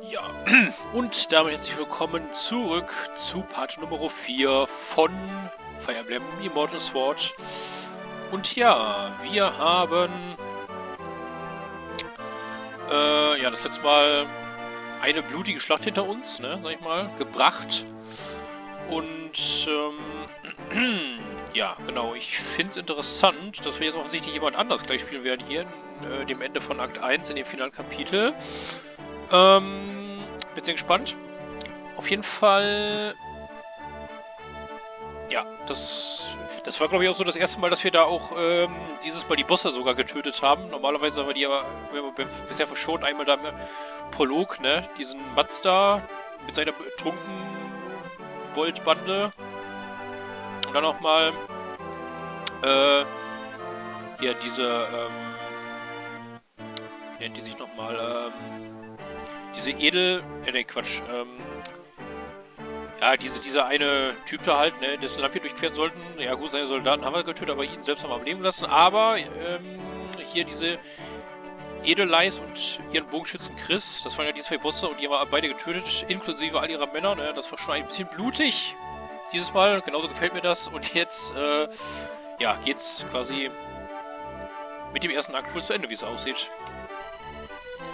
Ja, und damit herzlich willkommen zurück zu Part Nummer 4 von Fire Emblem Immortal Sword. Und ja, wir haben ja, das letzte Mal eine blutige Schlacht hinter uns, ne, sag ich mal, gebracht. Und ja, genau, ich finde es interessant, dass wir jetzt offensichtlich jemand anders gleich spielen werden hier in dem Ende von Akt 1 in dem finalen Kapitel. Bin sehr gespannt. Auf jeden Fall. Ja, das war glaube ich auch so das erste Mal, dass wir da auch dieses Mal die Bosse sogar getötet haben. Normalerweise haben wir die aber bisher verschont. Einmal da im Prolog, ne? Diesen Mazda mit seiner betrunken Voltbande. Und dann nochmal ja, diese nennt die sich nochmal diese ne, Quatsch, ja, dieser eine Typ da halt, ne, dessen Land wir durchqueren sollten. Ja gut, seine Soldaten haben wir getötet, aber ihn selbst haben wir am Leben gelassen. Aber hier diese Edelleis und ihren Bogenschützen Chris, das waren ja die zwei Bosse und die haben wir beide getötet, inklusive all ihrer Männer, ne, das war schon ein bisschen blutig. Dieses Mal, genauso gefällt mir das. Und jetzt, ja, geht's quasi mit dem ersten Akt wohl zu Ende, wie es aussieht.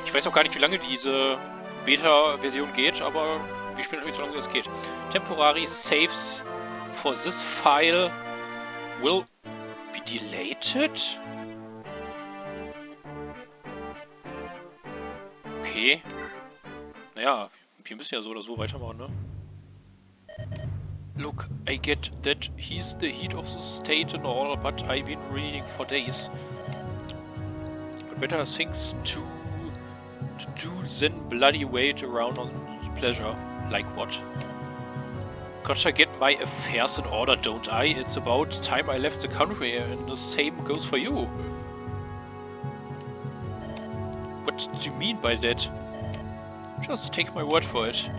Ich weiß auch gar nicht, wie lange diese Beta-Version geht, aber wir spielen natürlich so lange, wie es geht. Temporary saves for this file will be deleted? Okay. Naja, wir müssen ja so oder so weitermachen, ne? Look, I get that he's the heat of the state and all, but I've been reading for days. But better things to do than bloody wait around on pleasure. Like what? Gotta get my affairs in order, don't I? It's about time I left the country, and the same goes for you. What do you mean by that? Just take my word for it.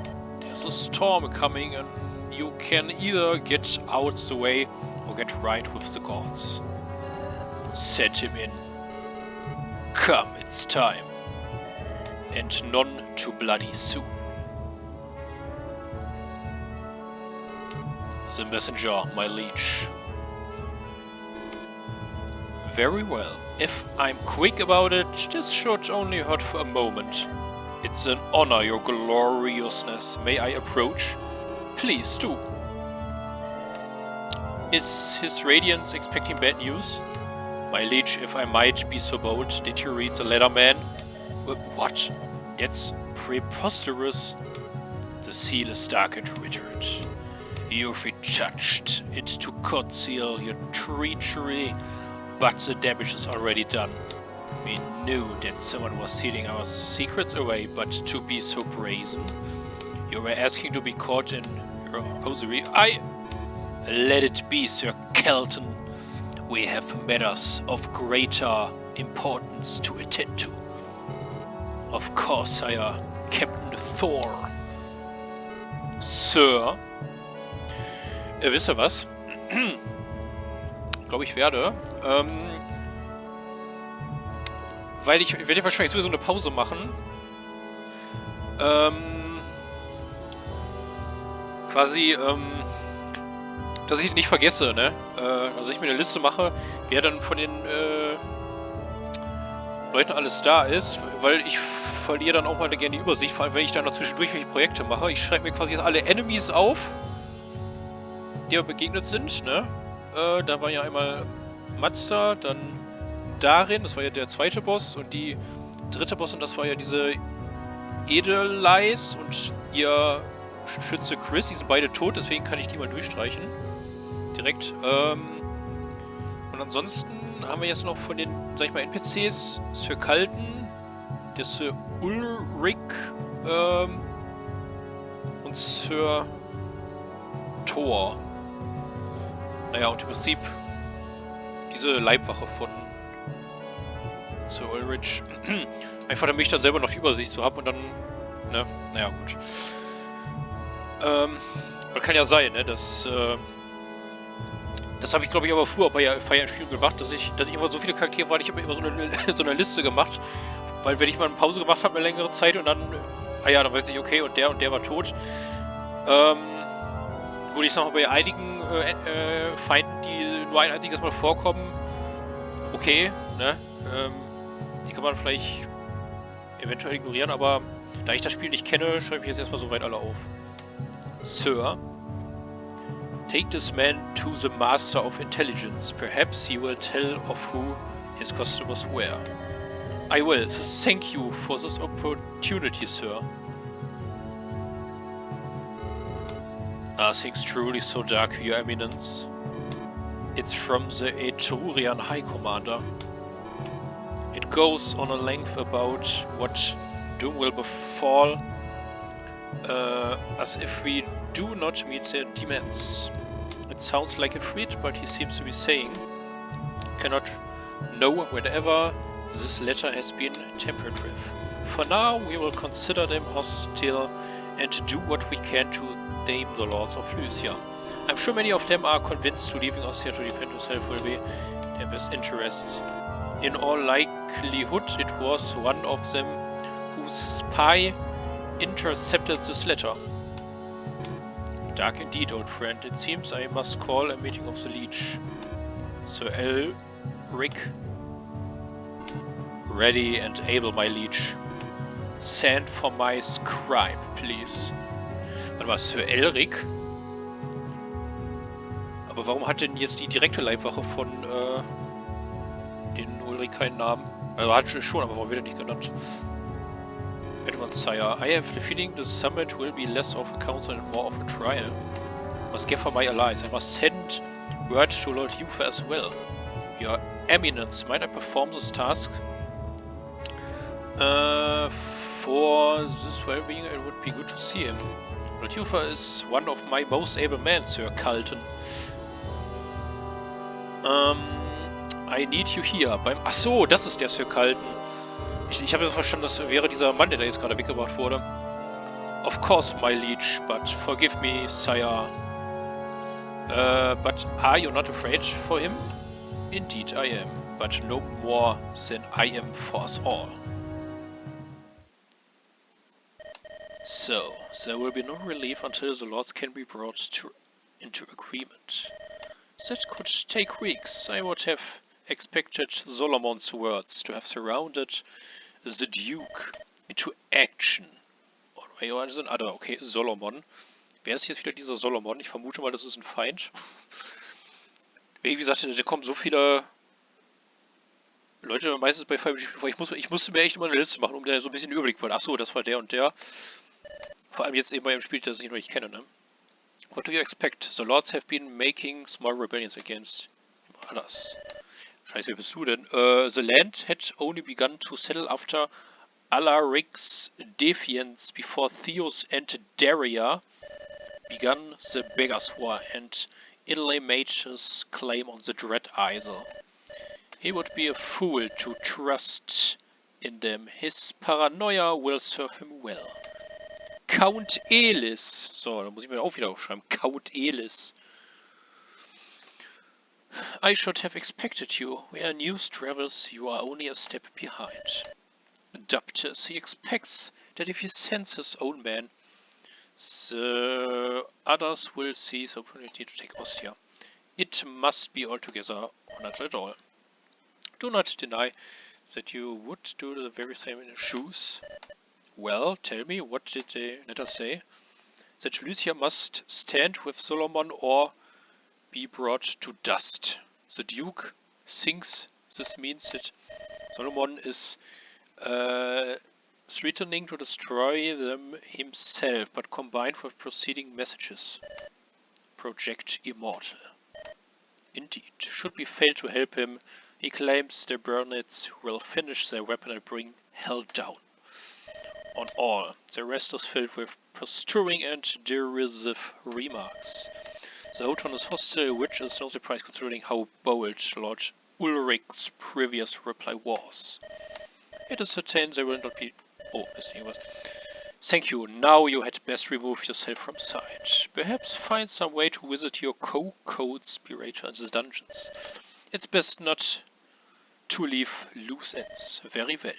There's a storm coming, and you can either get out the way or get right with the gods. Send him in. Come, it's time. And none too bloody soon. The messenger, my liege. Very well. If I'm quick about it, this should only hurt for a moment. It's an honor, your gloriousness. May I approach? Please do. Is His Radiance expecting bad news? My liege, if I might be so bold, did you read the letter, man? What? That's preposterous. The seal is dark and withered. You've retouched it to conceal your treachery, but the damage is already done. We knew that someone was stealing our secrets away, but to be so brazen. You were asking to be caught in your hosiery. Let it be, Sir Kelton. We have matters of greater importance to attend to. Of course, Sire, Captain Thor. Sir? Wisst ihr was? Ich glaube, ich werde. Weil ich werde wahrscheinlich sowieso eine Pause machen. Quasi, dass ich nicht vergesse, ne? Also ich mir eine Liste mache, wer dann von den Leuten alles da ist, weil ich verliere dann auch mal gerne die Übersicht, vor allem wenn ich dann noch zwischendurch welche Projekte mache. Ich schreibe mir quasi jetzt alle Enemies auf, die mir begegnet sind, ne? Da war ja einmal Mazda, dann Darin, das war ja der zweite Boss, und die dritte Boss, und das war ja diese Edelleis und ihr Schütze Chris, die sind beide tot, deswegen kann ich die mal durchstreichen. Direkt. Und ansonsten haben wir jetzt noch von den, sag ich mal, NPCs Sir Kalten, der Sir Ulrich und Sir Thor. Naja, und im Prinzip diese Leibwache von Sir Ulrich. Einfach damit ich dann selber noch die Übersicht so habe und dann, ne, naja, gut. Man kann ja sein, ne, das habe ich glaube ich aber früher bei Fire Emblem gemacht, dass ich immer so viele Charaktere war, ich habe mir immer so eine Liste gemacht, weil wenn ich mal eine Pause gemacht habe, eine längere Zeit und dann ah ja, dann weiß ich, okay, und der war tot. Gut, ich sag mal, bei einigen Feinden, die nur ein einziges Mal vorkommen, okay, ne? Die kann man vielleicht eventuell ignorieren, aber da ich das Spiel nicht kenne, schreibe ich jetzt erstmal soweit alle auf. Sir, take this man to the Master of Intelligence. Perhaps he will tell of who his customers were. I will. Thank you for this opportunity, sir. Are things truly so dark, Your Eminence? It's from the Etrurian High Commander. It goes on a length about what doom will befall us if we do not meet their demands. It sounds like a threat, but he seems to be saying cannot know whatever this letter has been tampered with. For now, we will consider them hostile and do what we can to tame the lords of Lycia. I'm sure many of them are convinced to leaving us here to defend yourself will be their best interests. In all likelihood, it was one of them whose spy intercepted this letter. Dark indeed, old friend. It seems I must call a meeting of the Leech. Sir Elric. Ready and able, my Leech. Send for my scribe, please. Warte mal, Sir Elric? Aber warum hat denn jetzt die direkte Leibwache von den Ulrich keinen Namen? Also hat schon, aber warum wird er nicht genannt? Edward Sire, I have the feeling the summit will be less of a council and more of a trial. I must give her my allies. I must send word to Lord Yufa as well. Your Eminence, might I perform this task? For this well-being, it would be good to see him. Lord Yufa is one of my most able men, Sir Carlton. I need you here. Ach so, das ist der Sir Carlton. Ich habe jetzt verstanden, das wäre dieser Mann, der da jetzt gerade weggebracht wurde. Of course, my liege, but forgive me, sire. But are you not afraid for him? Indeed I am, but no more than I am for us all. So, there will be no relief until the lords can be brought into agreement. That could take weeks. I would have expected Solomon's words to have surrounded the Duke into action. Okay, Solomon. Wer ist jetzt wieder dieser Solomon? Ich vermute mal, das ist ein Feind. Wie gesagt, da kommen so viele Leute meistens bei Fire vor. Ich musste mir echt immer eine Liste machen, um da so ein bisschen den Überblick zu haben. Achso, das war der und der. Vor allem jetzt eben bei einem Spiel, das ich noch nicht kenne, ne? What do you expect? The lords have been making small rebellions against others. Scheiße, wer bist du denn? The land had only begun to settle after Alaric's defiance before Theos and Daria began the Beggars' War and Italy made his claim on the Dread Isle. He would be a fool to trust in them. His paranoia will serve him well. Count Elis. So, da muss ich mir auch wieder aufschreiben. Count Elis. I should have expected you. Where news travels, you are only a step behind. Adaptus, he expects that if he sends his own men, the others will seize the opportunity to take Ostia. It must be altogether or not at all. Do not deny that you would do the very same in his shoes. Well, tell me, what did the letter say? That Lycia must stand with Solomon or be brought to dust. The Duke thinks this means that Solomon is threatening to destroy them himself, but combined with preceding messages. Project Immortal. Indeed, should we fail to help him, he claims the Burnets will finish their weapon and bring hell down on all. The rest is filled with posturing and derisive remarks. The whole tone is hostile, which is no surprise considering how bold Lord Ulrich's previous reply was. It is certain there will not be... Oh, this was... Thank you. Now you had best remove yourself from sight. Perhaps find some way to visit your co-conspirator in the dungeons. It's best not to leave loose ends. Very well.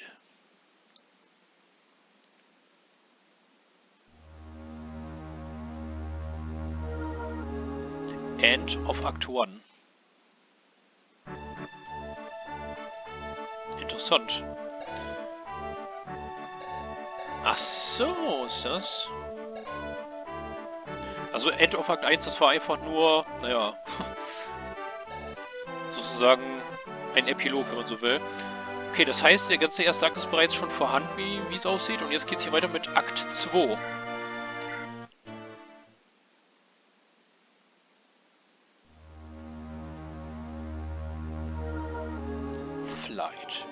End of Act 1. Interessant. Ach so, ist das? Also End of Act 1, das war einfach nur, naja, sozusagen ein Epilog, wenn man so will. Okay, das heißt, der ganze erste Akt ist bereits schon vorhanden, wie es aussieht. Und jetzt geht es hier weiter mit Akt 2. Flight.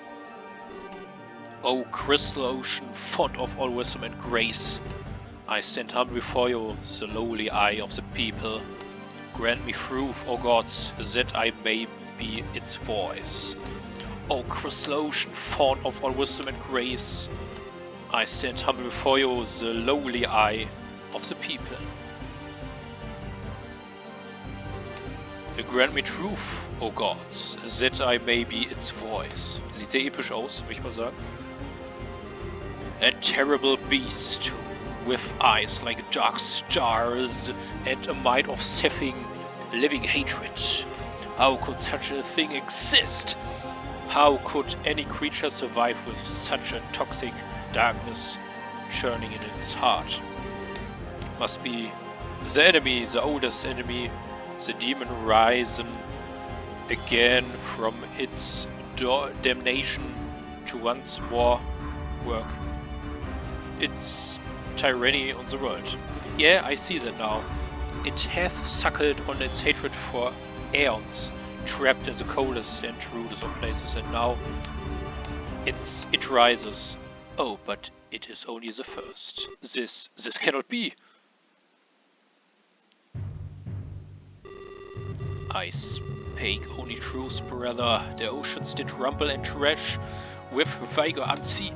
O crystal ocean, font of all wisdom and grace, I stand humble before you, the lowly eye of the people. Grant me proof, O gods, that I may be its voice. O crystal ocean, font of all wisdom and grace, I stand humble before you, the lowly eye of the people. Grant me truth, O gods, that I may be its voice. Sieht sehr episch aus, würde ich mal sagen. A terrible beast, with eyes like dark stars and a mind of seething, living hatred. How could such a thing exist? How could any creature survive with such a toxic darkness churning in its heart? Must be the enemy, the oldest enemy, the demon risen again from its damnation to once more work its tyranny on the world. Yeah, I see that now. It hath suckled on its hatred for aeons, trapped in the coldest and rudest of places, and now it rises. Oh, but it is only the first. This cannot be. I spake only truth, brother. The oceans did rumble and crash with vigor unseen.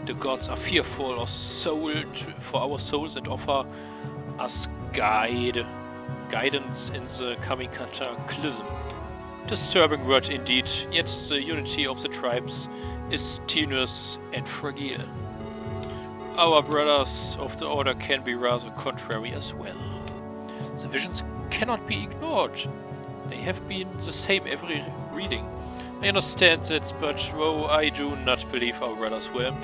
The gods are fearful of for our souls and offer us guidance in the coming cataclysm. Disturbing word indeed, yet the unity of the tribes is tenuous and fragile. Our brothers of the order can be rather contrary as well. The visions cannot be ignored. They have been the same every reading. I understand that, but though I do not believe our brothers will,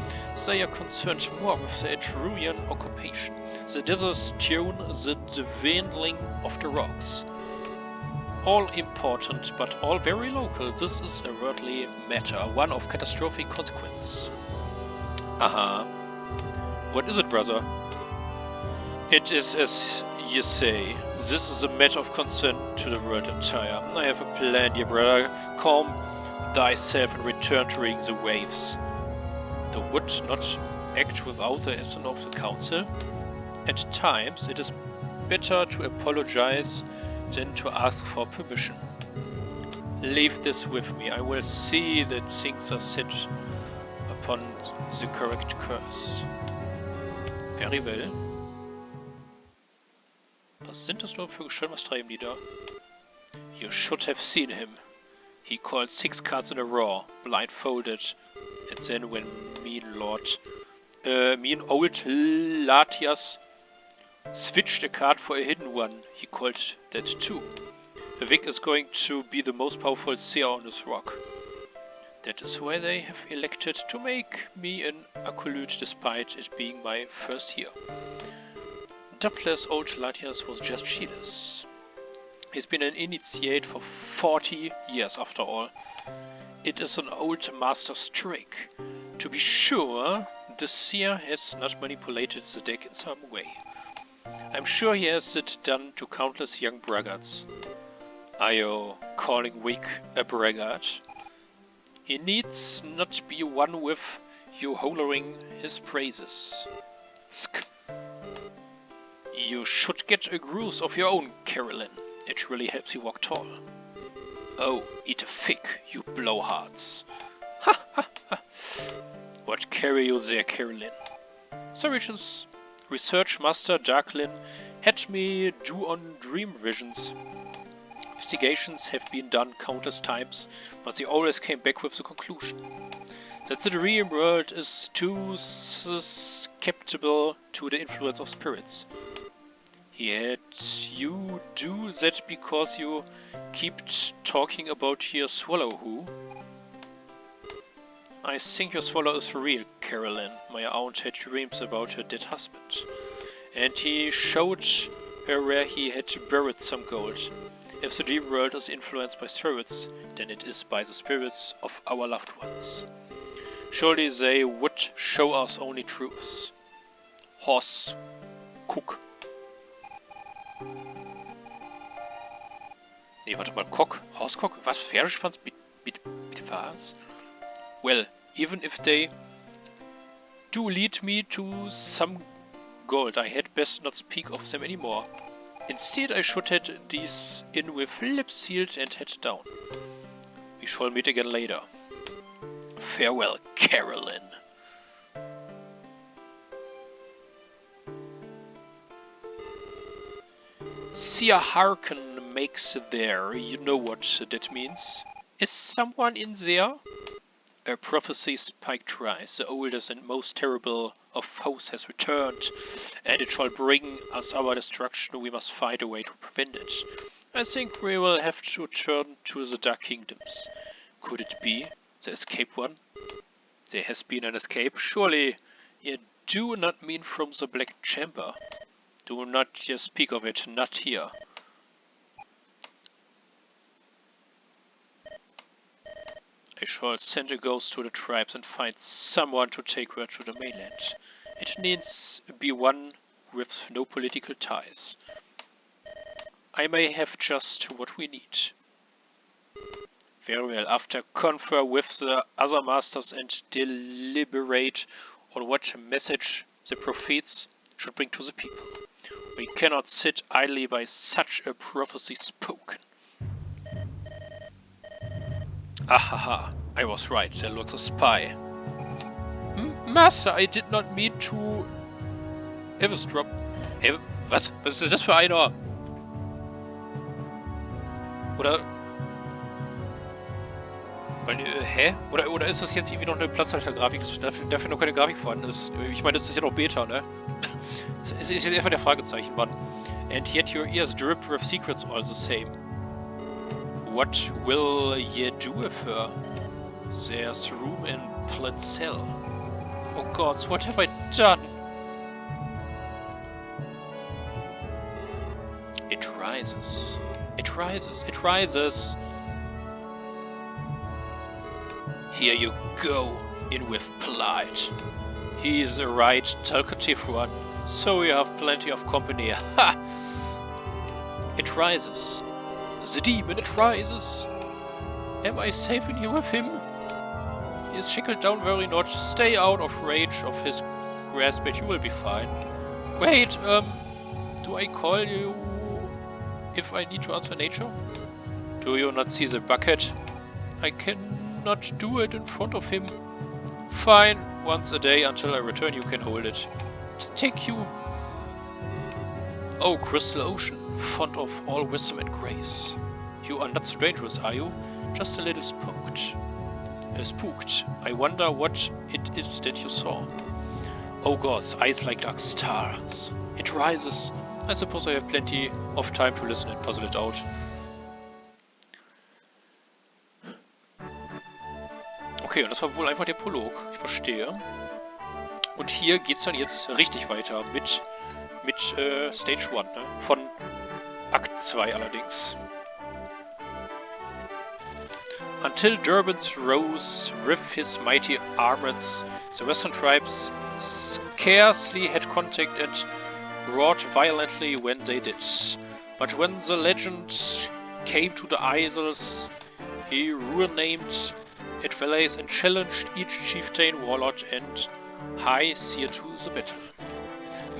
they are concerned more with the Etrurian occupation, the desert's tune, the dwindling of the rocks. All important, but all very local. This is a worldly matter, one of catastrophic consequence. Aha. What is it, brother? It is as ye say. This is a matter of concern to the world entire. I have a plan, dear brother. Calm thyself and return to ring the waves. Thou would not act without the assent of the council. At times it is better to apologize than to ask for permission. Leave this with me. I will see that things are set upon the correct course. Very well. Was sind das nur für Gestalten? Was treiben die da? You should have seen him. He called 6 cards in a row, blindfolded, and then when mean old Latias switched a card for a hidden one, he called that too. Vic is going to be the most powerful seer on this rock. That is why they have elected to make me an acolyte despite it being my first year. Doubtless old Latias was just cheatless. He's been an initiate for 40 years after all. It is an old master's trick. To be sure, the seer has not manipulated the deck in some way. I'm sure he has it done to countless young braggarts. Are you calling Wick a braggart? He needs not be one with you hollering his praises. Tsk. You should get a grouse of your own, Carolyn. It really helps you walk tall. Oh, eat a fig, you blowhards. Ha ha ha. What carry you there, Carolyn? Surridge's research master Darklin had me do on dream visions. Investigations have been done countless times, but they always came back with the conclusion that the dream world is too susceptible to the influence of spirits. Yet you do that because you keep talking about your swallow who? I think your swallow is real, Carolyn. My aunt had dreams about her dead husband. And he showed her where he had buried some gold. If the dream world is influenced by spirits, then it is by the spirits of our loved ones. Surely they would show us only truths. Horse Cook. Nee, warte mal, Cock? Horsecock? Was? Pferdeschwanz? Bitte was? Well, even if they do lead me to some gold, I had best not speak of them anymore. Instead, I should head these in with lips sealed and head down. We shall meet again later. Farewell, Carolyn. See a hearken makes there, you know what that means. Is someone in there? A prophecy spiked rise, the oldest and most terrible of foes has returned, and it shall bring us our destruction. We must find a way to prevent it. I think we will have to turn to the Dark Kingdoms. Could it be the escape one? There has been an escape. Surely you do not mean from the Black Chamber. Do not just speak of it, not here. I shall send a ghost to the tribes and find someone to take her to the mainland. It needs be one with no political ties. I may have just what we need. Very well, after confer with the other masters and deliberate on what message the prophets should bring to the people. We cannot sit idly by such a prophecy spoken. Ahaha, I was right, there lurks a spy. Master, I did not mean to eavesdrop. Hey, was ist das für einer? Oder... hä? Oder ist das jetzt irgendwie noch eine Platzhaltergrafik, dafür noch keine Grafik vorhanden ist? Ich meine, das ist ja noch Beta, ne? Das ist jetzt einfach der Fragezeichen, Mann. And yet your ears drip with secrets all the same. What will ye do with her? There's room in plain cell. Oh gods, what have I done? It rises. It rises. It rises. Here you go, in with Plight. He is a right talkative one, so you have plenty of company. Ha! It rises. The demon, it rises. Am I safe in here with him? He is shackled down very not. Stay out of range of his grasp and you will be fine. Wait, do I call you if I need to answer nature? Do you not see the bucket? I cannot do it in front of him. Fine, once a day until I return you can hold it. Take you. Oh, Crystal Ocean, fond of all wisdom and grace. You are not so dangerous, are you? Just a little spooked. Spooked. I wonder what it is that you saw. Oh gods, eyes like dark stars. It rises. I suppose I have plenty of time to listen and puzzle it out. Okay, und das war wohl einfach der Prolog. Ich verstehe. Und hier geht's dann jetzt richtig weiter mit Stage 1, ne? Von Akt 2 allerdings. Until Durbans rose with his mighty armies, the western tribes scarcely had contact and wrought violently when they did. But when the legend came to the Isles, he renamed it valleys and challenged each chieftain, warlord and high seer to the battle.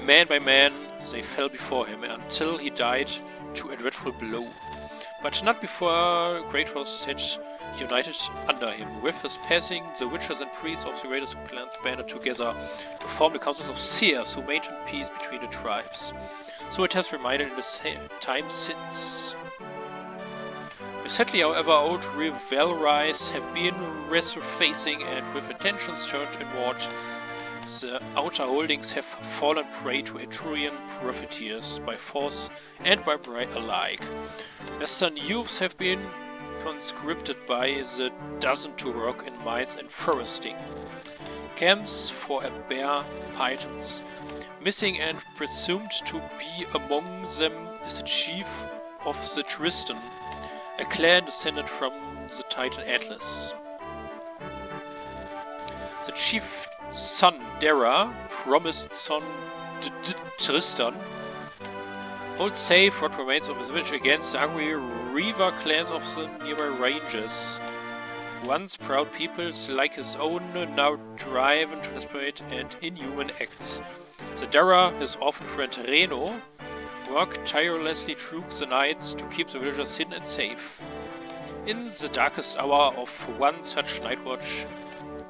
Man by man, they fell before him until he died to a dreadful blow. But not before Kratos had united under him. With his passing, the witches and priests of the greatest clans banded together to form the councils of seers who maintained peace between the tribes. So it has remained in the time since. Sadly, however, old rivalries have been resurfacing and with attentions turned inward, The outer holdings have fallen prey to Etrurian profiteers by force and by bribe alike. Western youths have been conscripted by the dozen to work in mines and foresting. Camps for bear pythons. Missing and presumed to be among them is the chief of the Tristan, a clan descended from the Titan Atlas. The chief son Dara, promised son Tristan, holds safe what remains of his village against the hungry Reaver clans of the nearby ranges. Once proud peoples like his own, now driven to desperate and inhuman acts. The Dara, his orphan friend Reno, work tirelessly through the nights to keep the villagers hidden and safe. In the darkest hour of one such night watch,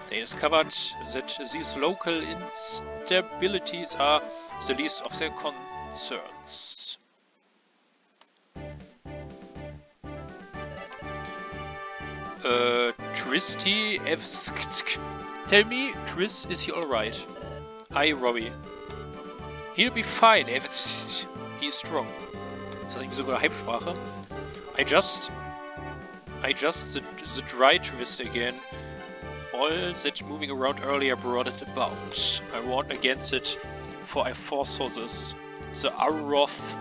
they discovered that these local instabilities are the least of their concerns. Tristy Evsk. Tell me, Tris, is he alright? Aye, Robbie. He'll be fine, Evsk. He is strong. Ist das irgendwie sogar eine Hype-Sprache? I just the dry twist again. All that moving around earlier brought it about. I warned against it, for I foresaw this. The Aroth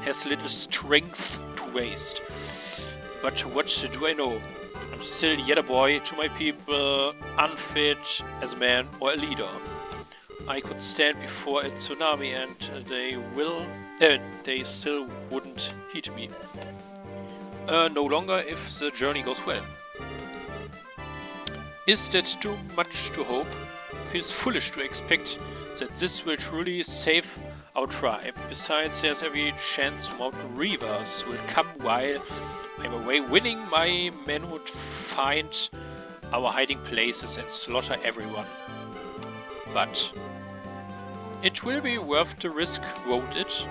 has little strength to waste. But what do I know? I'm still yet a boy to my people, unfit as a man or a leader. I could stand before a tsunami and they still wouldn't heed me. No longer if the journey goes well. Is that too much to hope? Feels foolish to expect that this will truly save our tribe. Besides, there's every chance the mountain reavers will come while I'm away winning. My men would find our hiding places and slaughter everyone. But it will be worth the risk, won't it?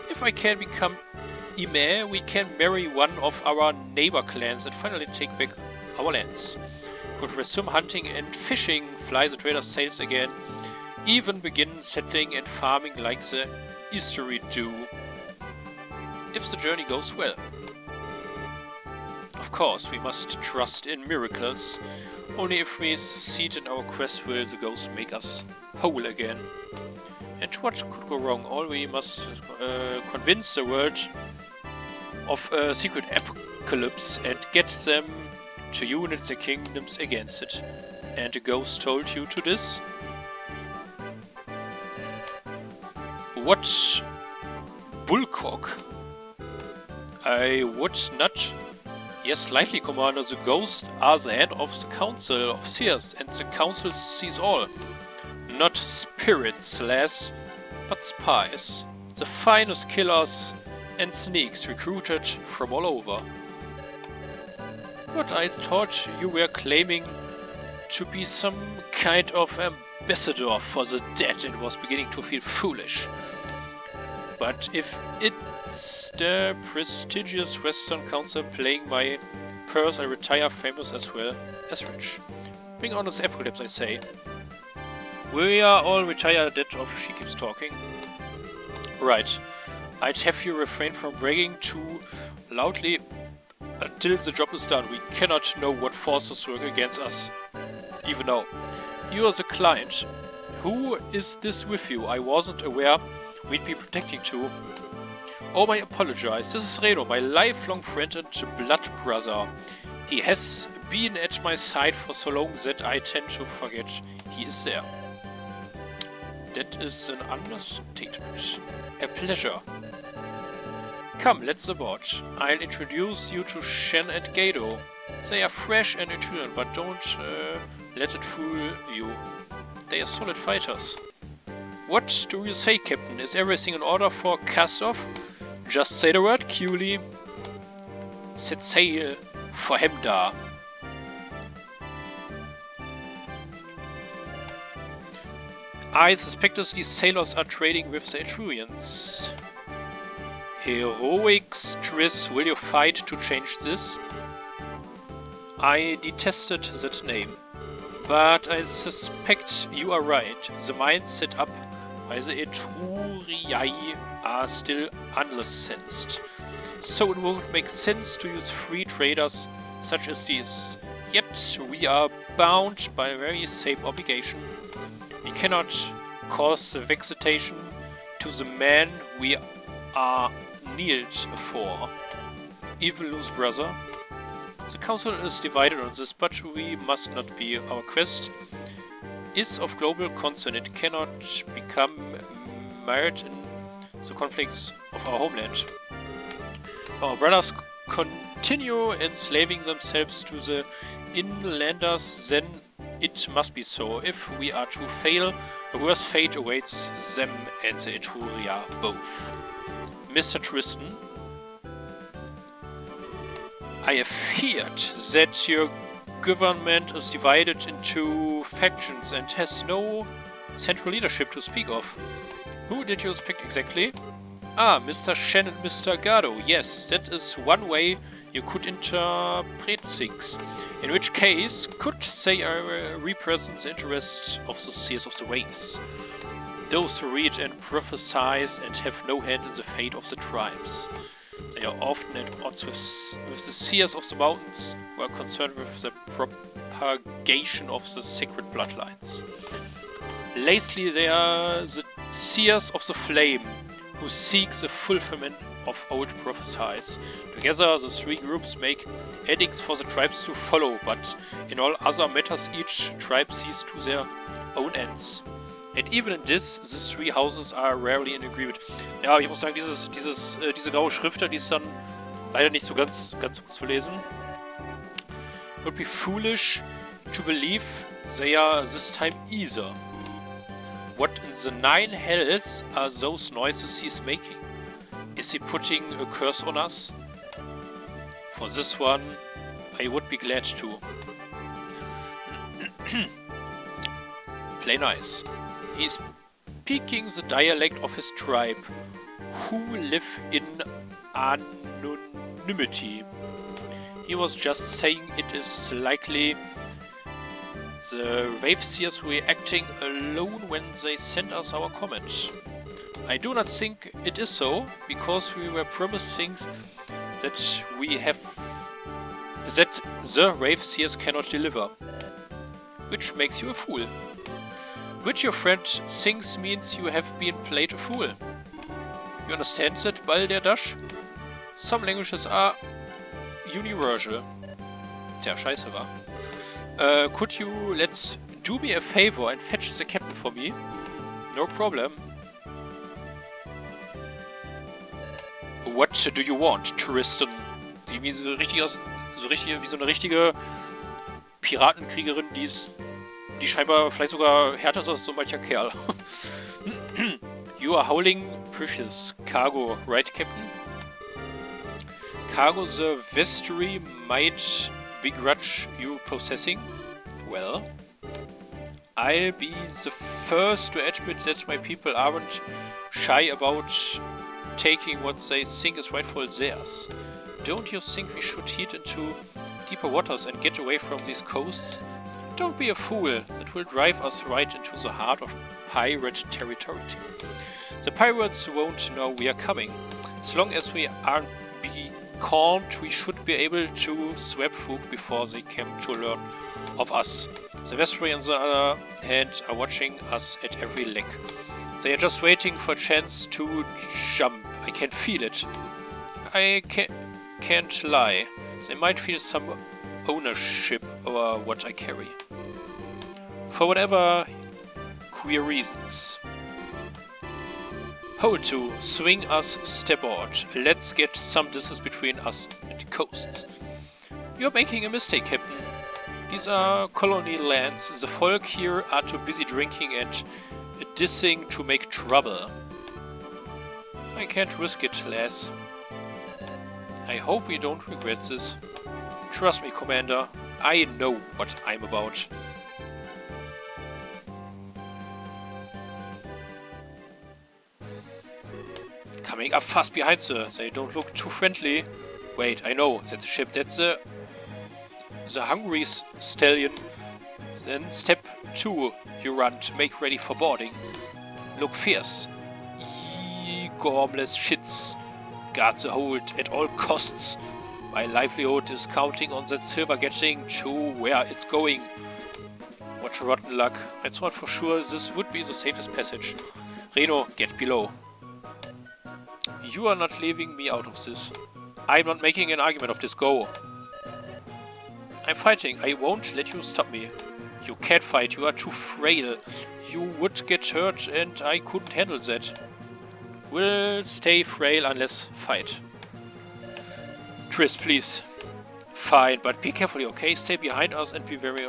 If I can become Meer, we can marry one of our neighbor clans and finally take back our lands. Could resume hunting and fishing, fly the trader's sails again, even begin settling and farming like the Eastery do. If the journey goes well. Of course, we must trust in miracles. Only if we succeed in our quest will the ghost make us whole again. And what could go wrong? All we must convince the world of a secret apocalypse and get them to unite their kingdoms against it. And the ghost told you to this? What bullcock? I would not. Yes, slightly, Commander. The ghosts are the head of the Council of Seers, and the Council sees all. Not spirits, lass, but spies. The finest killers and sneaks recruited from all over. But I thought you were claiming to be some kind of ambassador for the dead and was beginning to feel foolish. But if it's the prestigious Western Council playing my purse, I retire famous as well as rich. Bring on this apocalypse, I say. We are all retired dead of she keeps talking. Right. I'd have you refrain from bragging too loudly until the job is done. We cannot know what forces work against us. Even now. You are the client. Who is this with you? I wasn't aware we'd be protecting too. Oh, I apologize. This is Reno, my lifelong friend and blood brother. He has been at my side for so long that I tend to forget he is there. That is an understatement. A pleasure. Come, let's aboard. I'll introduce you to Shen and Gado. They are fresh and intuitive, but don't let it fool you. They are solid fighters. What do you say, Captain? Is everything in order for cast-off? Just say the word, Cooley. Set sail for Hemdar. I suspect these sailors are trading with the Etrurians. Heroics, Triss, will you fight to change this? I detested that name. But I suspect you are right. The mines set up by the Etruriae are still unlicensed. So it would make sense to use free traders such as these. Yet we are bound by a very same obligation. We cannot cause the vexation to the man we are kneeled for. Even loose brother. The council is divided on this, but we must not be. Our quest is of global concern. It cannot become mired in the conflicts of our homeland. Our brothers continue enslaving themselves to the inlanders, then it must be so. If we are to fail, a worse fate awaits them and the Etruria both. Mr. Tristan, I have feared that your government is divided into factions and has no central leadership to speak of. Who did you speak exactly? Ah, Mr. Shen and Mr. Gado. Yes, that is one way you could interpret things. In which case, could say I represent the interests of the seers of the waves. Those who read and prophesy and have no hand in the fate of the tribes. They are often at odds with the seers of the mountains, who are concerned with the propagation of the sacred bloodlines. Lastly, they are the seers of the flame, who seek the fulfillment of old prophecies. Together, the three groups make edicts for the tribes to follow, but in all other matters each tribe sees to their own ends. And even in this, the three houses are rarely in agreement. Ja, ich muss sagen, diese graue Schrift, die ist dann leider nicht so ganz gut zu lesen. Would be foolish to believe they are this time either. What in the nine hells are those noises he's making? Is he putting a curse on us? For this one, I would be glad to. Play nice. He's speaking the dialect of his tribe, who live in anonymity. He was just saying it is likely the Waveseers were acting alone when they sent us our comment. I do not think it is so, because we were promised things that the Waveseers cannot deliver. Which makes you a fool. Which your friend thinks means you have been played a fool. You understand that, Balderdash? Some languages are universal. Tja, scheiße war. Could you do me a favor and fetch the captain for me? No problem. What do you want, Tristan? Die wie so richtig wie so eine richtige Piratenkriegerin, die scheinbar vielleicht sogar härter ist als so mancher Kerl. You are hauling precious cargo, right, Captain? Cargo the vestry might begrudge you possessing? Well, I'll be the first to admit that my people aren't shy about taking what they think is rightful theirs. Don't you think we should head into deeper waters and get away from these coasts? Don't be a fool, that will drive us right into the heart of pirate territory. The pirates won't know we are coming. As long as we aren't becalmed, we should be able to swap through before they come to learn of us. The Vestry, on the other hand, are watching us at every lick. They are just waiting for a chance to jump. I can feel it. I can't lie. They might feel some ownership over what I carry. For whatever queer reasons. Hold to, swing us starboard. Let's get some distance between us and the coasts. You're making a mistake, Captain. These are colony lands. The folk here are too busy drinking and dissing to make trouble. I can't risk it, lass. I hope we don't regret this. Trust me, Commander. I know what I'm about. Coming up fast behind, sir. They don't look too friendly. Wait, I know. That's a ship. That's the hungry stallion. Then step 2, you run to make ready for boarding. Look fierce. Ye gormless shits. Guard the hold at all costs. My livelihood is counting on that silver getting to where it's going. What rotten luck. I thought for sure this would be the safest passage. Reno, get below. You are not leaving me out of this. I'm not making an argument of this. Go. I'm fighting. I won't let you stop me. You can't fight. You are too frail. You would get hurt and I couldn't handle that. We'll stay frail unless fight. Tris, please. Fine, but be careful, okay? Stay behind us and be very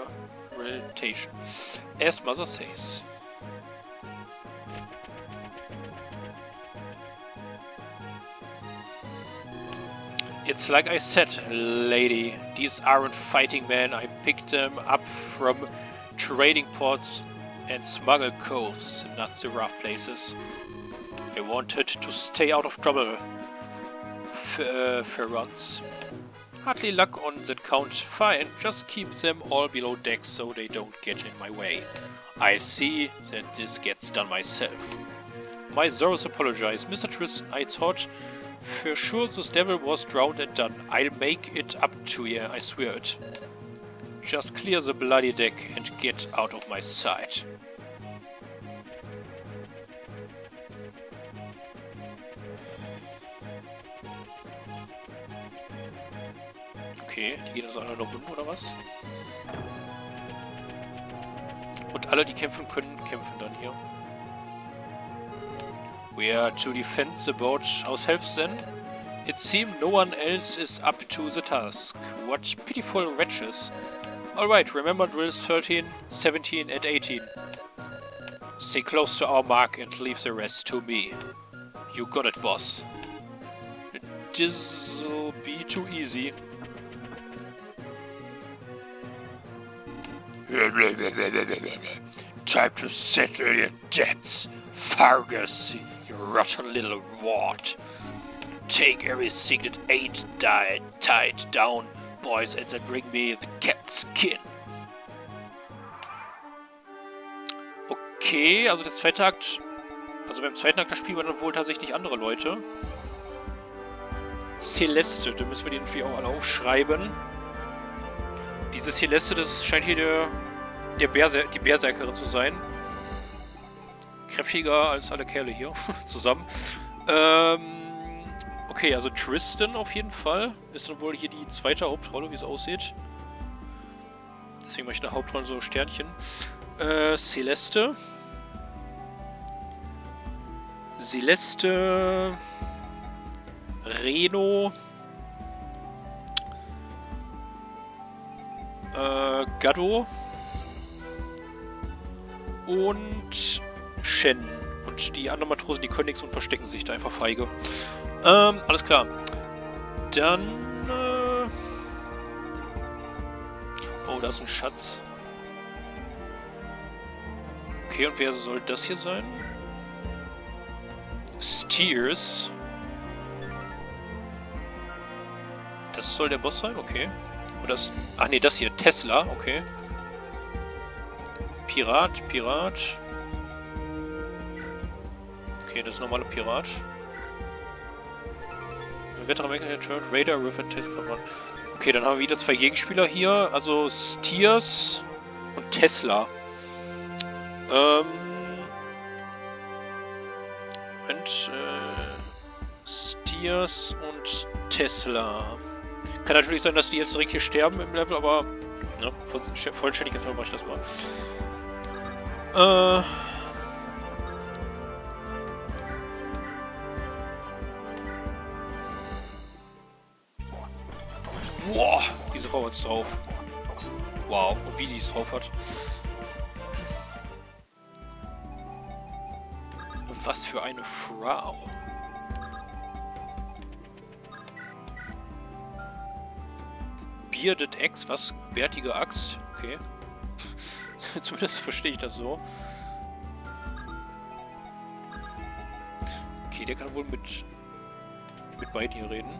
rotation. As Mother says. It's like I said, lady. These aren't fighting men. I picked them up from trading ports and smuggled coves, not the rough places. I wanted to stay out of trouble. For once. Hardly luck on that count. Fine, just keep them all below deck so they don't get in my way. I see that this gets done myself. My Zorros apologize. Mr. Tristan, I thought for sure this devil was drowned and done. I'll make it up to you, I swear it. Just clear the bloody deck and get out of my sight. Okay, die gehen also alle noch unten, oder was? Und alle, die kämpfen können, kämpfen dann hier. We are to defend the boat ourselves then? It seems no one else is up to the task. What pitiful wretches. Alright, remember drills 13, 17 and 18. Stay close to our mark and leave the rest to me. You got it, boss. This'll be too easy. Time to settle your debts, Fargus, you rotten little wart. Take everything that ain't tied down, boys, and then bring me the cat's skin. Okay, also der zweite Akt, also beim zweiten Akt, da spielen wir dann wohl tatsächlich andere Leute. Celeste, da müssen wir die natürlich auch alle aufschreiben. Diese Celeste, das scheint hier die Berserkerin zu sein. Kräftiger als alle Kerle hier zusammen. Okay, also Tristan auf jeden Fall. Ist dann wohl hier die zweite Hauptrolle, wie es aussieht. Deswegen mache ich eine Hauptrolle so Sternchen. Celeste. Celeste. Reno. Gaddo und Shen. Und die anderen Matrosen, die können nichts und verstecken sich da einfach feige. Alles klar. Dann... Oh, da ist ein Schatz. Okay, und wer soll das hier sein? Steers. Das soll der Boss sein? Okay. Oder das... Ach nee, das hier. Tesla. Okay. Pirat. Okay, das ist ein normaler Pirat. Raider with a Tesla. Okay, dann haben wir wieder zwei Gegenspieler hier. Also Steers und Tesla. Moment. Steers und Tesla. Kann natürlich sein, dass die jetzt direkt hier sterben im Level, aber ne, vollständig jetzt mache ich das mal. Boah, diese Frau hat's drauf. Wow, und wie die es drauf hat. Was für eine Frau. Bearded Axe, was? Bärtige Axt? Okay. Zumindest verstehe ich das so. Okay, der kann wohl mit beiden hier reden.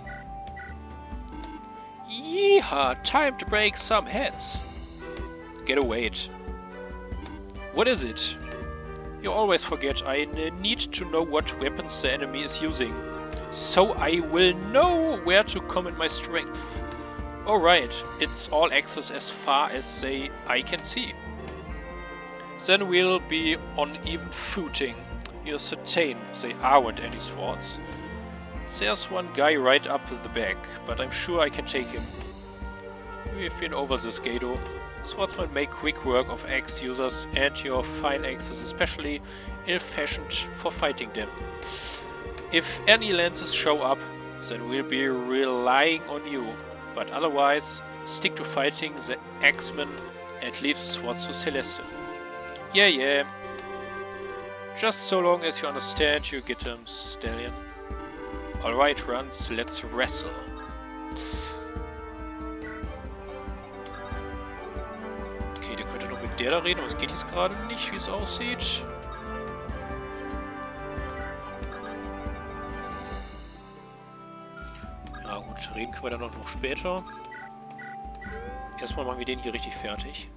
Yeehaw, time to break some heads. Get away. What is it? You always forget. I need to know what weapons the enemy is using, so I will know where to commit my strength. Alright, it's all access as far as I can see. Then we'll be on even footing. You're certain they aren't any swords. There's one guy right up the back, but I'm sure I can take him. We've been over this, Gado. Swordsmen make quick work of axe users, and your fine axe is especially ill-fashioned for fighting them. If any lances show up, then we'll be relying on you. But otherwise, stick to fighting the axemen and leave the swords to Celeste. Yeah. Just so long as you understand, you get him, Stallion. Alright, Runs, let's wrestle. Okay, der könnte noch mit der da reden, aber es geht jetzt gerade nicht, wie es aussieht. Na gut, reden können wir dann noch später. Erstmal machen wir den hier richtig fertig.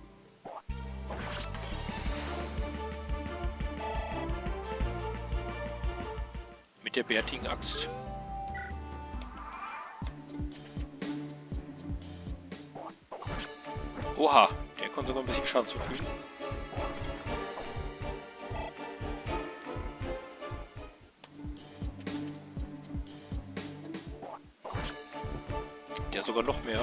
Mit der bärtigen Axt. Oha, der konnte sogar ein bisschen Schaden zufügen. Der sogar noch mehr.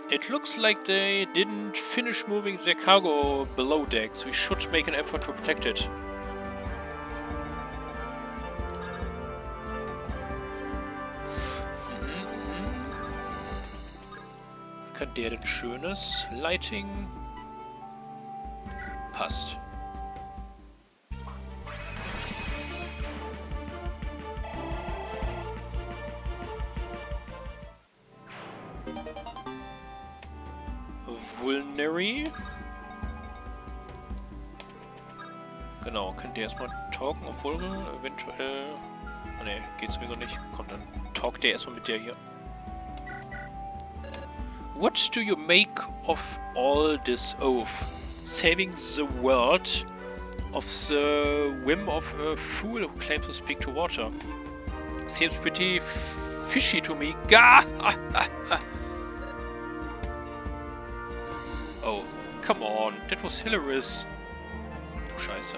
It looks like they didn't finish moving their cargo below decks. We should make an effort to protect it. Kann der denn Schönes? Lighting. Passt. Vulnerary. Genau, kann der erstmal talken, obwohl eventuell... Ne, geht sowieso nicht. Komm, dann talkt der erstmal mit der hier. What do you make of all this oath? Saving the world of the whim of a fool who claims to speak to water. Seems pretty fishy to me. Gah! Oh, come on, that was hilarious. Du Scheiße.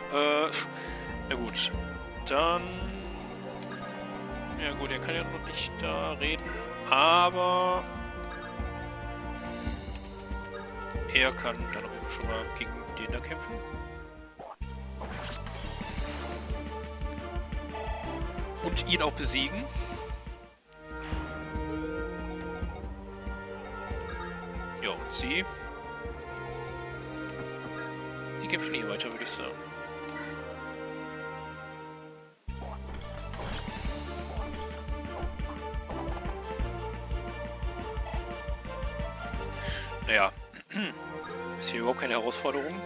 Na gut. Dann... Ja gut, er kann ja noch nicht da reden, aber... Er kann dann auf jeden Fall schon mal gegen den da kämpfen. Und ihn auch besiegen. Ja, und sie. Sie kämpfen hier weiter, würde ich sagen. Naja. Ist hier überhaupt keine Herausforderung.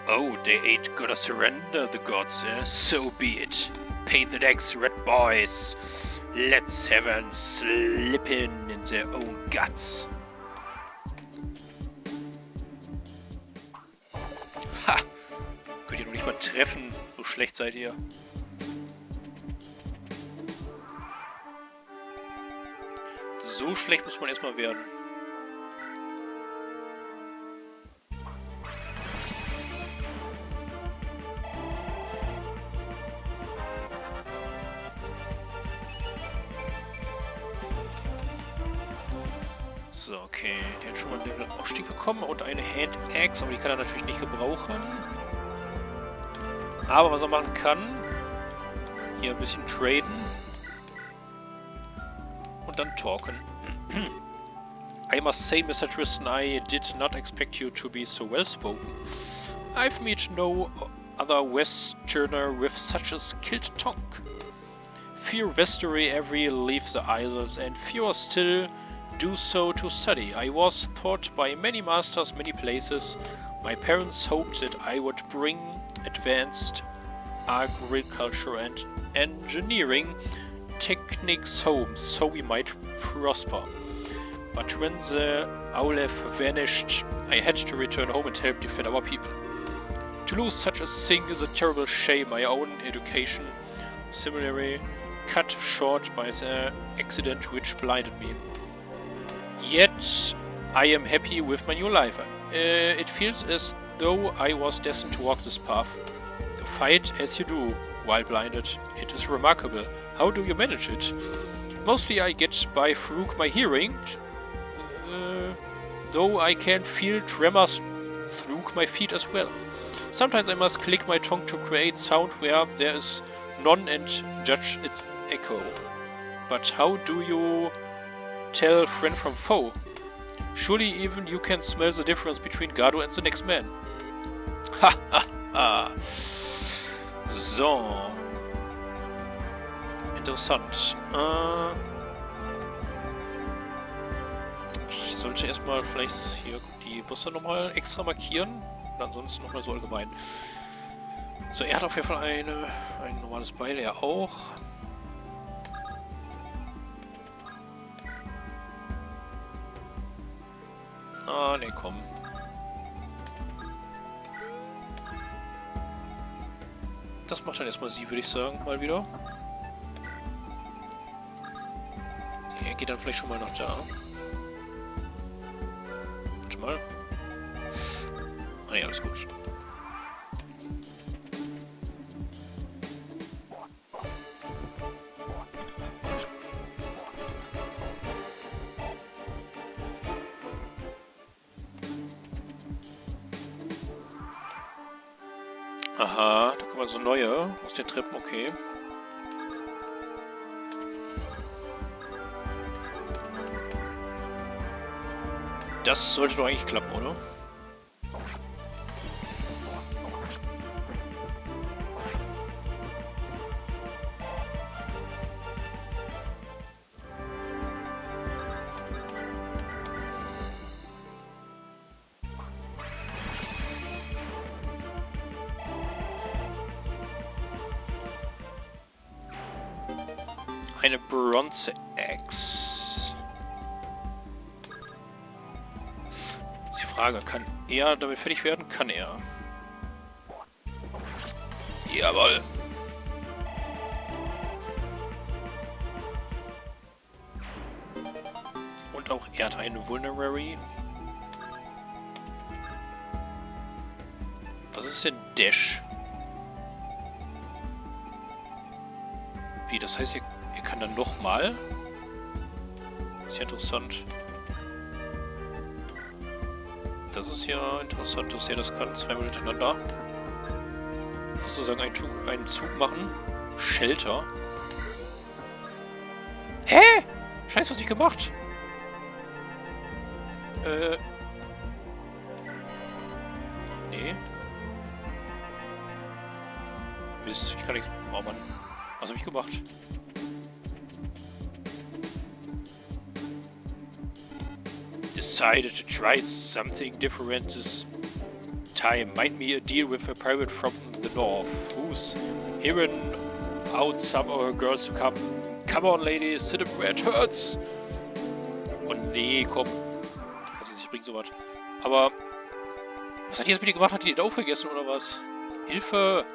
Oh, they ain't gonna surrender, the gods, so be it. Paint the decks red, boys. Let's have a slip in their own guts. Ha! Könnt ihr noch nicht mal treffen, so schlecht seid ihr. So schlecht muss man erstmal werden. So, okay, der hat schon mal einen Level-Aufstieg bekommen und eine Hand-Axe, aber die kann er natürlich nicht gebrauchen. Aber was er machen kann, hier ein bisschen traden und dann talken. I must say, Mr. Tristan, I did not expect you to be so well-spoken. I've met no other Westerner with such a skilled tongue. Few Vesteri ever leave the Isles, and fewer still do so to study. I was taught by many masters, many places. My parents hoped that I would bring advanced agriculture and engineering techniques home, so we might prosper. But when the Aleph vanished, I had to return home and help defend our people. To lose such a thing is a terrible shame. My own education, similarly, cut short by the accident which blinded me. Yet, I am happy with my new life. It feels as though I was destined to walk this path. To fight as you do, while blinded, it is remarkable. How do you manage it? Mostly I get by through my hearing, though I can feel tremors through my feet as well. Sometimes I must click my tongue to create sound where there is none and judge its echo. But how do you tell friend from foe? Surely even you can smell the difference between Gado and the next man. Ha ha ha. So. Interessant. Ich sollte erstmal vielleicht hier die Busse nochmal extra markieren. Und ansonsten nochmal so allgemein. So, er hat auf jeden Fall ein normales Beil, er auch. Ah, ne, komm. Das macht dann erstmal sie, würde ich sagen, mal wieder. Er geht dann vielleicht schon mal nach da. Warte mal. Ah ne, alles gut. Aha, da kommen so neue aus den Treppen, okay. Das sollte doch eigentlich klappen, oder? Eine Bronze Axe. Die Frage, kann er damit fertig werden? Kann er. Jawohl. Und auch er hat eine Vulnerary. Was ist denn Dash? Wie, das heißt, er kann dann nochmal? Ist ja interessant. Das ist ja interessant, dass er das kann. Zweimal hintereinander. Sozusagen einen Zug machen. Shelter. Hä? Scheiße, was hab ich gemacht? Nee. Mist, ich kann nichts. Oh Mann. Was habe ich gemacht? Decided to try something different this time. Might be a deal with a pirate from the north who's hearing out some of her girls to come. Come on, lady, sit up where it hurts. Oh nee, komm. Also ich bringe sowas. Aber was hat die jetzt mit dir gemacht? Hat die den aufgegessen oder was? Hilfe!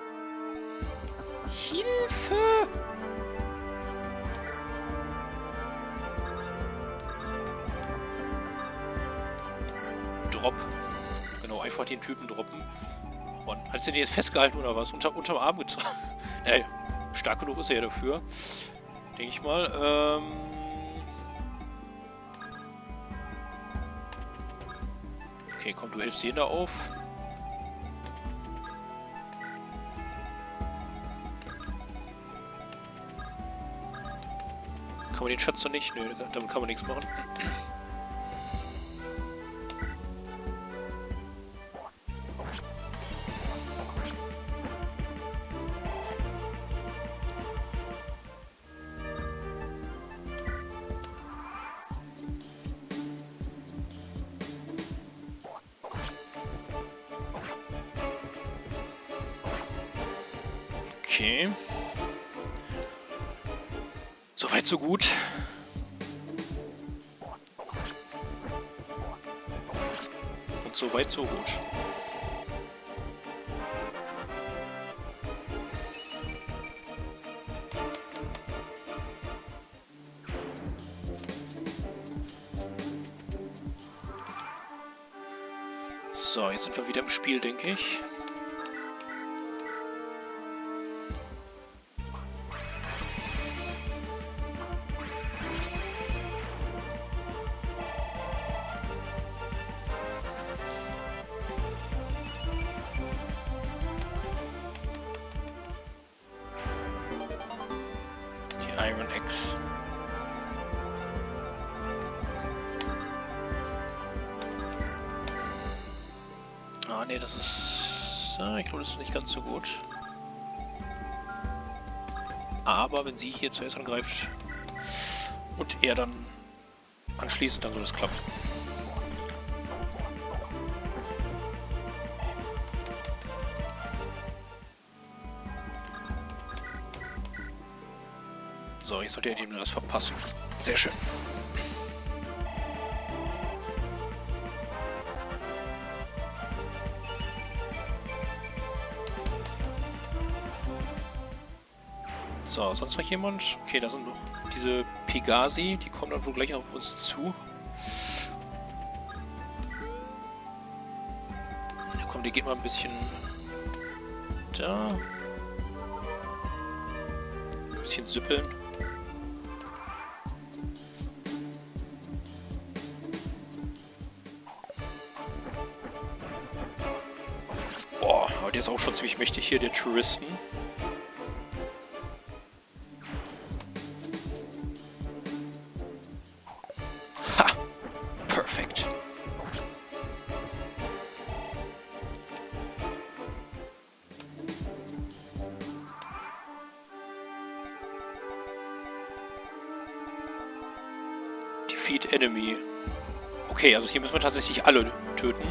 Hilfe! Drop. Genau, einfach den Typen droppen. Und hat sie den jetzt festgehalten oder was? Unterm Arm getragen? Stark genug ist er ja dafür. Denke ich mal. Okay, komm, du hältst den da auf. Kann man den Schatz noch nicht? Nö, damit kann man nichts machen. Okay. Soweit so gut. Und soweit so gut. So, jetzt sind wir wieder im Spiel, denke ich. Die Iron Axe. Ah, nee, das ist... ich glaube, das ist nicht ganz so gut. Aber wenn sie hier zuerst angreift und er dann anschließend, dann soll es klappen. So, jetzt sollte er dem das verpassen. Sehr schön. So, sonst noch jemand? Okay, da sind noch diese Pegasi, die kommen dann wohl gleich auf uns zu. Ja, komm, die geht mal ein bisschen da. Ein bisschen süppeln. Boah, aber der ist auch schon ziemlich mächtig hier, der Touristen. Defeat Enemy. Okay, also hier müssen wir tatsächlich alle töten.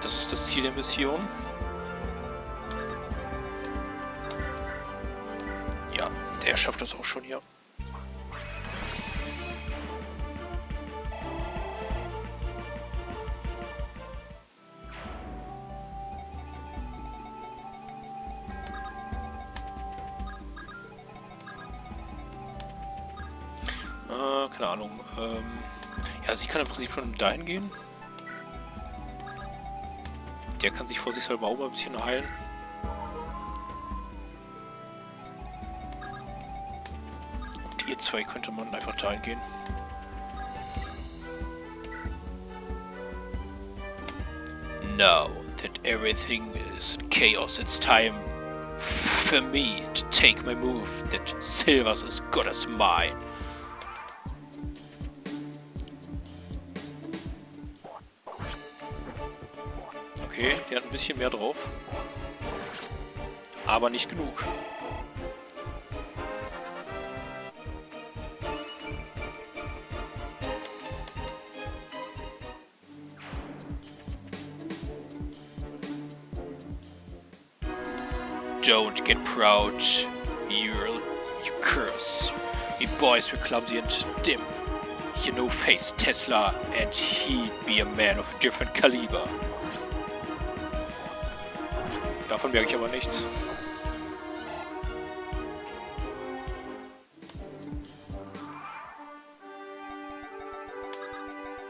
Das ist das Ziel der Mission. Ja, der schafft das auch schon hier. Keine Ahnung. Ja, sie kann im Prinzip schon dahin gehen. Der kann sich vor sich selber auch mal ein bisschen heilen. Und ihr zwei könnte man einfach dahin gehen. Now that everything is chaos, it's time for me to take my move that Silver's as good as mine. Okay, der hat ein bisschen mehr drauf. Aber nicht genug. Don't get proud, you curse. We boys were clumsy and dim. You know face Tesla and he'd be a man of a different caliber. Davon merke ich aber nichts.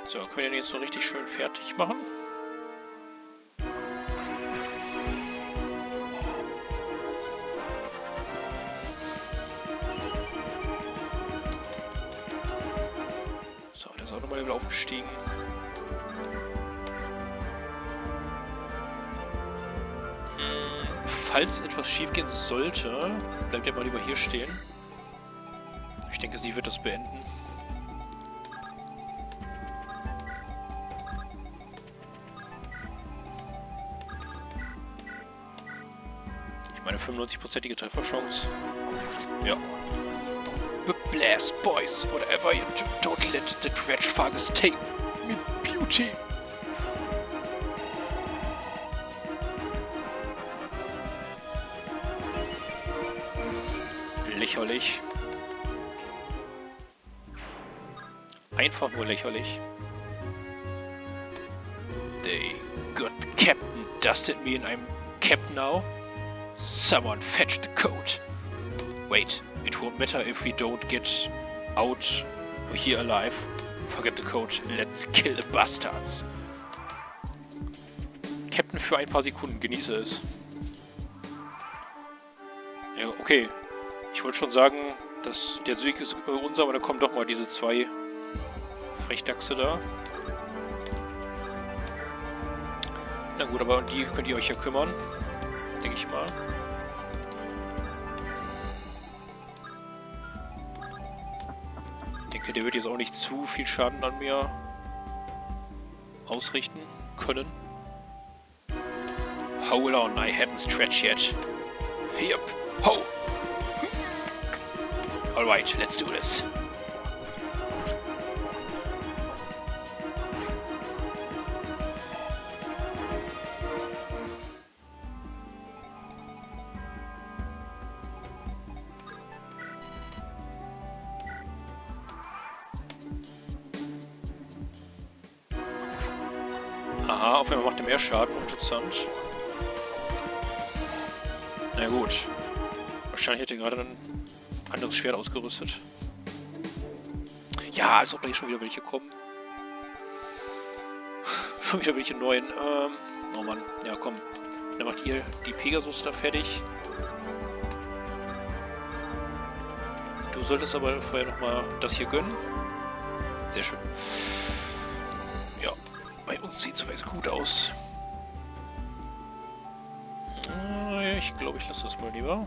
So, können wir den jetzt so richtig schön fertig machen. So, der ist auch nochmal Level aufgestiegen. Falls etwas schief gehen sollte, bleibt er mal lieber hier stehen. Ich denke, sie wird das beenden. Ich meine 95%ige Trefferchance. Ja. Blast, boys, whatever you do, don't let the dredge Fargus take me beauty. lächerlich. Einfach nur lächerlich. They got the captain. Does that mean I'm captain now? Someone fetch the code. Wait, it won't matter if we don't get out here alive. Forget the code. Let's kill the bastards. Captain für ein paar Sekunden. Genieße es. Ja, okay. Ich wollte schon sagen, dass der Sieg ist unser, aber da kommen doch mal diese zwei Frechdachse da. Na gut, aber um die könnt ihr euch ja kümmern. Denke ich mal. Ich denke, der wird jetzt auch nicht zu viel Schaden an mir ausrichten können. Hold on, I haven't stretched yet. Yep, ho! Alright, let's do this. Aha, auf einmal macht er mehr Schaden, interessant. Na gut. Wahrscheinlich hätte er gerade ein anderes Schwert ausgerüstet. Ja, als ob da hier schon wieder welche kommen. Schon wieder welche neuen. Oh Mann, ja komm. Dann macht ihr die Pegasus da fertig. Du solltest aber vorher nochmal das hier gönnen. Sehr schön. Ja, bei uns sieht es soweit gut aus. Ich glaube, ich lasse das mal lieber.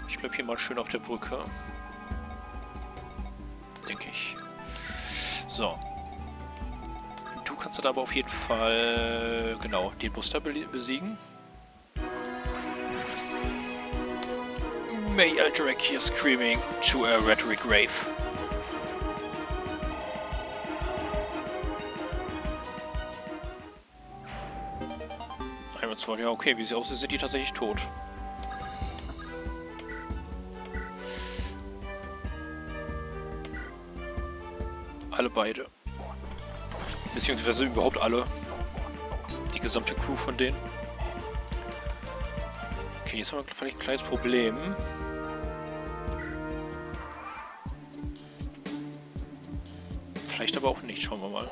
Ich bleibe hier mal schön auf der Brücke. Denke ich. So. Du kannst dann aber auf jeden Fall, genau, den Buster besiegen. May I drag here screaming to a rhetoric grave. Ja, okay, wie sie aussieht, sind die tatsächlich tot. Alle beide. Beziehungsweise überhaupt alle. Die gesamte Crew von denen. Okay, jetzt haben wir vielleicht ein kleines Problem. Vielleicht aber auch nicht, schauen wir mal.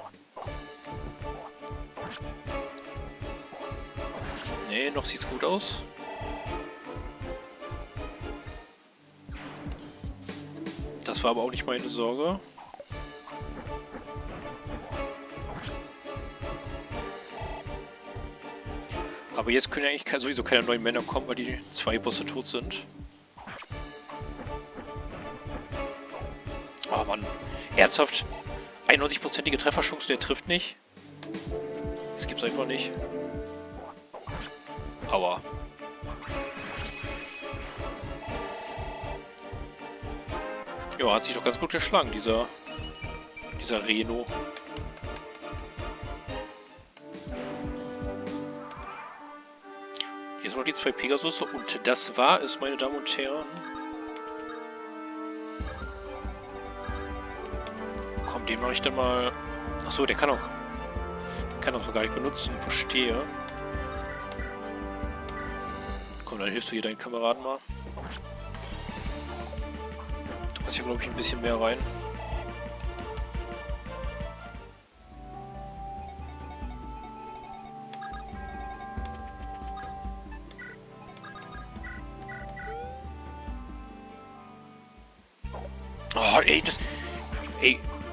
Nee, noch sieht's gut aus. Das war aber auch nicht meine Sorge. Aber jetzt können ja eigentlich sowieso keine neuen Männer kommen, weil die zwei Bosse tot sind. Oh Mann, ernsthaft? 91%ige Trefferchance, der trifft nicht? Das gibt's einfach nicht. Aua. Ja, hat sich doch ganz gut geschlagen, dieser Reno. Hier sind noch die zwei Pegasus und das war es, meine Damen und Herren. Komm, den mache ich dann mal... Achso, der kann auch so gar nicht benutzen, verstehe. Komm, dann hilfst du hier deinen Kameraden mal. Du hast hier, glaube ich, ein bisschen mehr rein. Oh, ey,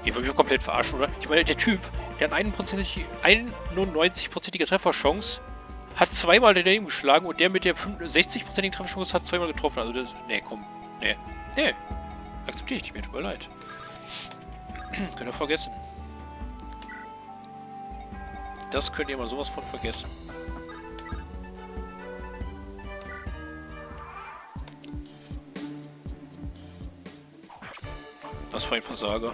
ihr wollt mich komplett verarschen, oder? Ich meine, der Typ, der hat 91%ige Trefferchance, hat zweimal daneben geschlagen und der mit der 60%igen Trefferchance hat zweimal getroffen. Also das... Nee, komm. Nee. Akzeptiere ich nicht mehr, tut mir leid. Könnt ihr vergessen. Das könnt ihr mal sowas von vergessen. Was für ein Versager.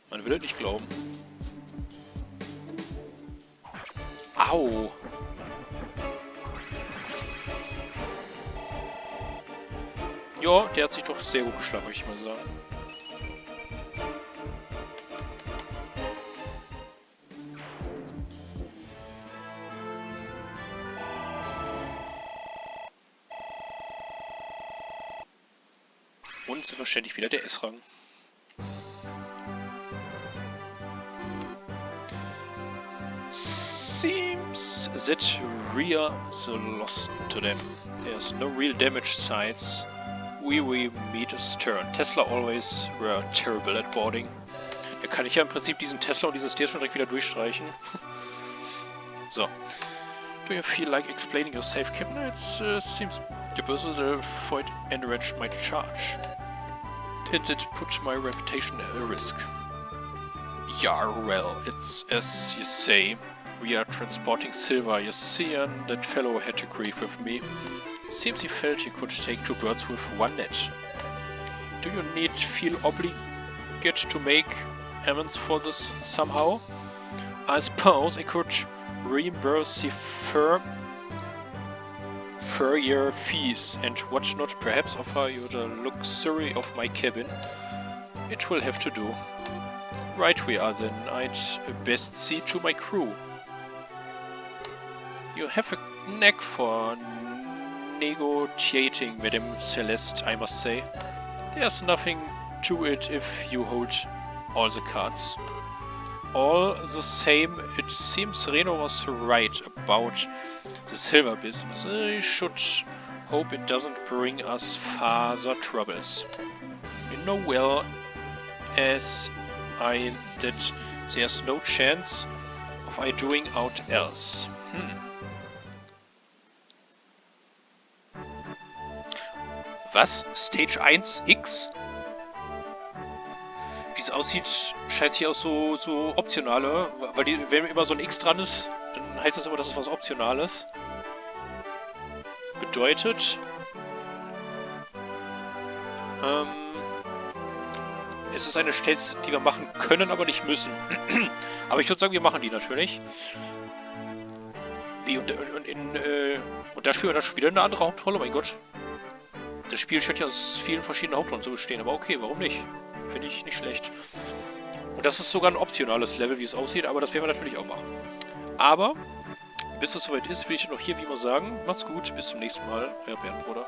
Man will es nicht glauben. Au! Ja, der hat sich doch sehr gut geschlagen, möchte ich mal sagen. Und selbstverständlich wieder der S-Rang. Seems that we are the lost to them. There's no real damage sites. We meet a stern. Tesla always were terrible at boarding. Da kann ich ja im Prinzip diesen Tesla und diesen Steer schon direkt wieder durchstreichen. So. Do you feel like explaining yourself, Captain? It seems your personal avoid enrich my charge. And it put my reputation at risk. Yeah, well, it's as you say. We are transporting silver, you see, and that fellow had to grieve with me. Seems he felt he could take two birds with one net. Do you feel obligated to make amends for this somehow? I suppose I could reimburse the furrier fees and what not, perhaps offer you the luxury of my cabin. It will have to do. Right we are then, I'd best see to my crew. You have a knack for negotiating, Madame Celeste, I must say. There's nothing to it if you hold all the cards. All the same, it seems Reno was right about the silver business. I should hope it doesn't bring us further troubles. You know well as I that there's no chance of I doing out else. Was? Stage 1X? Wie es aussieht, scheint es hier auch so optionale, weil wenn immer so ein X dran ist, dann heißt das immer, dass es was Optionales. Bedeutet, es ist eine Stage, die wir machen können, aber nicht müssen. Aber ich würde sagen, wir machen die natürlich. Wie, und da spielen wir dann schon wieder eine andere Hauptrolle, mein Gott. Das Spiel scheint ja aus vielen verschiedenen Hauptrollen zu bestehen, aber okay, warum nicht? Finde ich nicht schlecht. Und das ist sogar ein optionales Level, wie es aussieht, aber das werden wir natürlich auch machen. Aber, bis es soweit ist, will ich noch hier wie immer sagen, macht's gut, bis zum nächsten Mal, euer Bärenbruder.